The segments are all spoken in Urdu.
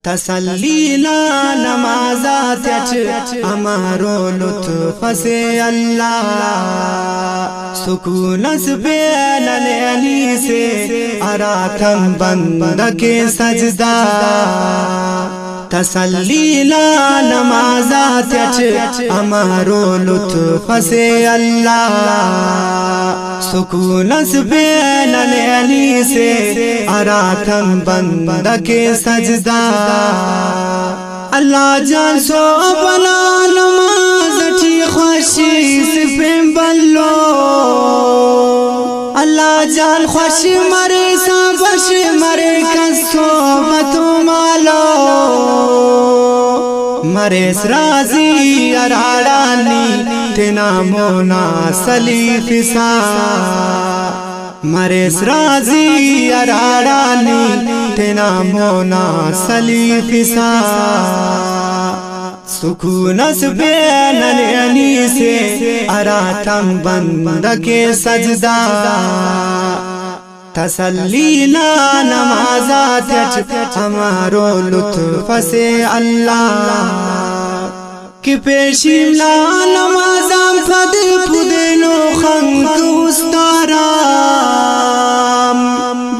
تسلینا نمازات ہمارو لطف سے اللہ سکونس بین علی سے اراتم بند کے سجدہ تسلینا نمازات ہمارو لطف سے اللہ سکونس بین علی سے اراتم بند کے سجدہ اللہ جان سو بنا نماز اٹھی خوشی سپیں بلو اللہ جان خوش مرے سابش مرے کسو بتو مالو مرے سرازی ارارانی تینا مونا سلی فسا مرے سرازی ارارانی تینا مونا سلی فسا سکونس بین علی سے اراتم بند کے سجدہ تسلینا نمازات ہمارو لطف سے اللہ کہ پیشیلا نمازام فد پدنو خنک استارام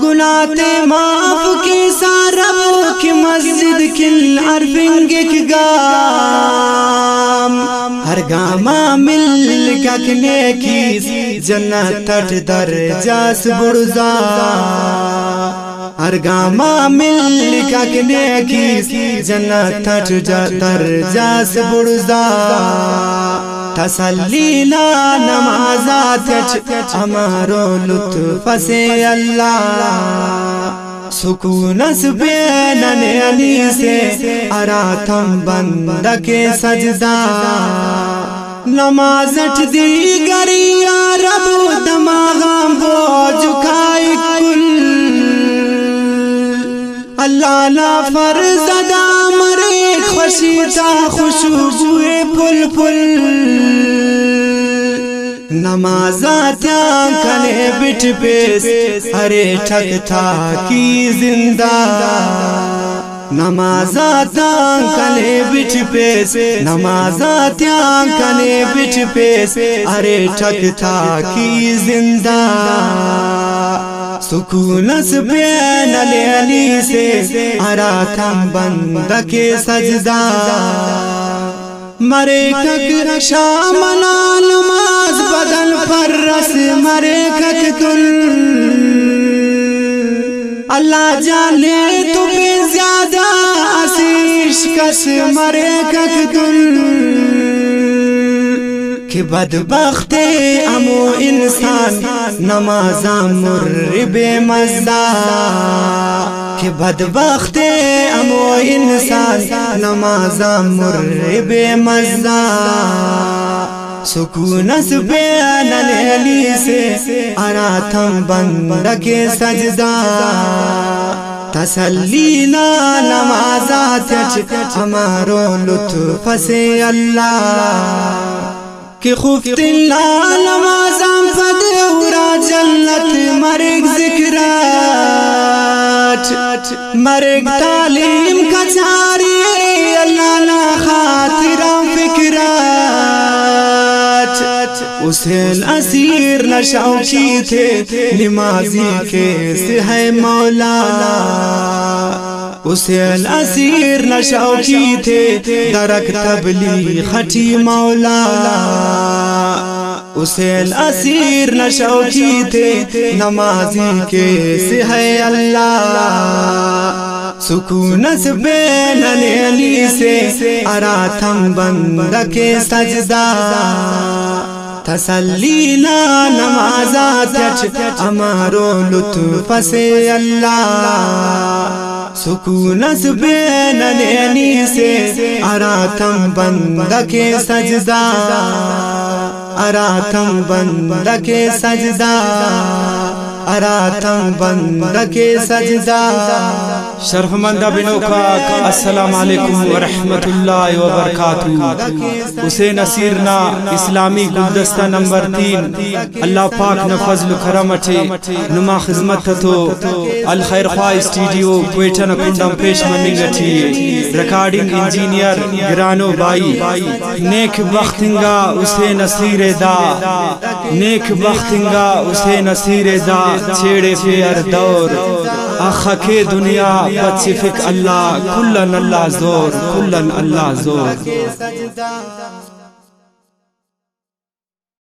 گناہتے معاف کی سارب کی مسجد کل عرفنگک گام ہر گاما مل ککنے کی جنت تٹ درجاس برزا ہر گاما مل ککنے کی جنت تٹ درجاس برزا تسلینا نمازات ہمارو لطف سے اللہ سکونس بین علی سے اراتم بند کے سجدہ نمازت دیگری یا رب دماغام بوجھ کھائی کل اللہ لا فرزدہ مرے خوشیتا خوشبوئے پل پل نمازات کنے بٹ پیس ارے ٹھک تھا کی زندہ نمازات کنے بٹ پیس نمازات کنے بٹ پیس ارے ٹھک تھا کی زندہ سکونس بین علی سے اراتم بند کے سجدہ مرے کک شامنا نماز بدن پر رس مرے کک کل اللہ جانے تو بے زیادہ اسیش کس مرے کک کل کہ بدبخت امو انسان نمازا مرب مزدہ کہ بدبخت امو انسان نمازا مرب مزدہ سکونس بین علی سے اراتم بند کے سجدہ تسلینا نمازات ہمارو لطف سے اللہ کہ خفت اللہ نمازام فدورا جنت مرگ ذکرات مرگ تعلیم کچاری اللہ نا خاطرام فکرات اسے اسیر نشوقی تھے نمازی کیسے ہے مولا اسے اسیر نشوقی تھے درک تبلیغ خٹی مولا اسے اسیر نشوقی تھے نمازی کیسے ہے اللہ سکونس بین علی سے اراتم بند کے سجدہ تسلینا نمازات ہمارو لطف سے اللہ سکونس بین علی سے اراتم بند کے سجدہ اراتم بند کے سجدہ اراتم بند کے سجدہ شرفمندہ بنوکا السلام علیکم ورحمت اللہ وبرکاتہ. حسین اسیرنا اسلامی گلدستہ نمبر 3 اللہ پاک نہ فضل و کرم اٹھے نما خدمت تو الخیر خواہ اسٹوڈیو کوئٹہ نہ کنڈم پیش مننگ اٹھی ریکارڈنگ انجینئر گرانو بائی نیک بختنگا حسین اسیر دا نیک بختنگا حسین اسیر دا چھیڑے پیر دور آخا کے دنیا پچفک اللہ کلن اللہ زور کلن اللہ زور.